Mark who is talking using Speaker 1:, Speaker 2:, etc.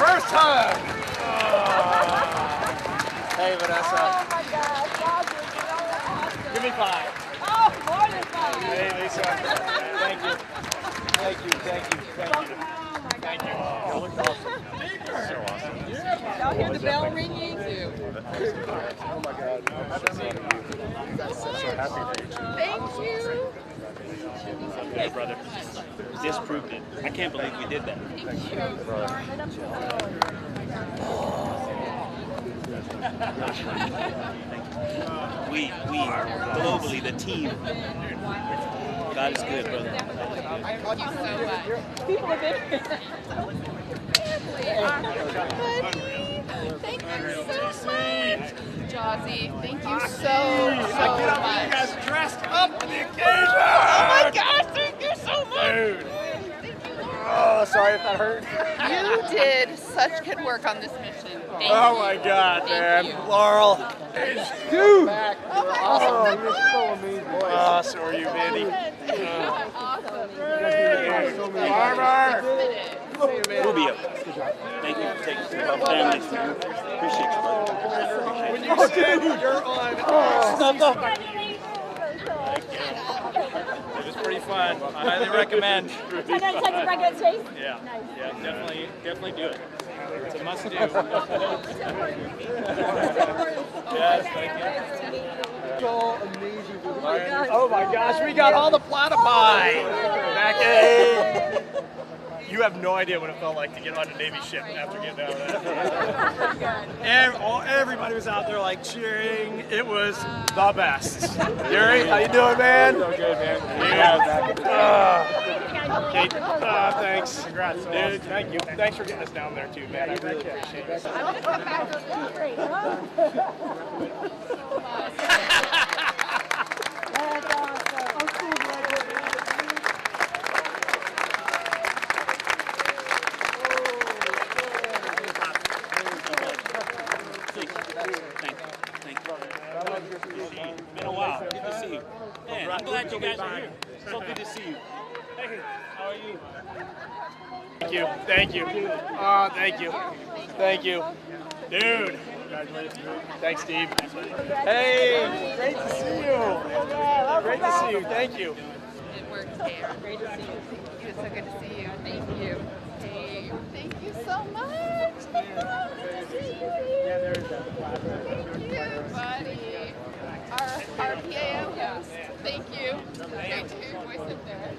Speaker 1: First time! Hey, Vanessa.
Speaker 2: Oh my gosh.
Speaker 1: Give me 5.
Speaker 2: Oh, more than 5.
Speaker 1: Hey, Lisa. Thank you. Thank you. Thank you. Thank you.
Speaker 2: Oh my God.
Speaker 1: Thank you. You look awesome. So awesome.
Speaker 2: Y'all hear the bell ringing?
Speaker 1: Oh my God. I'm so happy for you.
Speaker 2: Thank you.
Speaker 3: Hey, brother. This proved it. I can't believe we did that. We globally, the team. God is good, brother.
Speaker 2: Thank you so much. People have been Thank you so much. Jazzy, thank you so much.
Speaker 1: You guys dressed up for the occasion!
Speaker 2: Oh my gosh, thank you so much.
Speaker 1: Dude. Oh, sorry if that hurt.
Speaker 2: You did such good work on this mission. Thank
Speaker 1: Oh
Speaker 2: you.
Speaker 1: my God, man.
Speaker 2: Thank you.
Speaker 1: Laurel. Dude.
Speaker 2: Oh,
Speaker 1: you're so amazing. Oh, so are you, Mandy.
Speaker 2: awesome.
Speaker 1: Farmer.
Speaker 3: Rubio. Thank you for taking care of our families. Appreciate you, brother.
Speaker 1: When you said you're on it was pretty fun. I highly recommend.
Speaker 3: Yeah, definitely do it.
Speaker 1: It's a must do. Yes, thank you. So amazing. Oh my gosh, we got all the platypi back in. You have no idea what it felt like to get on a Navy ship after getting out of that. And everybody was out there like cheering. It was the best. Yuri, how you doing, man? So good, man. Kate, thanks. Congrats, dude. Thank you. Thanks for getting us down there too, man. I really appreciate it.
Speaker 2: I'm going to come back to the great, huh? That's awesome.
Speaker 3: Thank you. It's been a while. Good to see you. Man, I'm glad you guys are here. So good to see you. Hey, how are you?
Speaker 1: Thank you. Thank you. Oh, thank you. Thank you. Dude. Thanks, Steve. Hey, great to see you. Great to see you. Thank you.
Speaker 2: It works here. Great to see you. It's so good to see you. Thank you. Hey, thank you so much. Thank you, buddy. Our PAO host. Thank you. Great to hear your voice up there.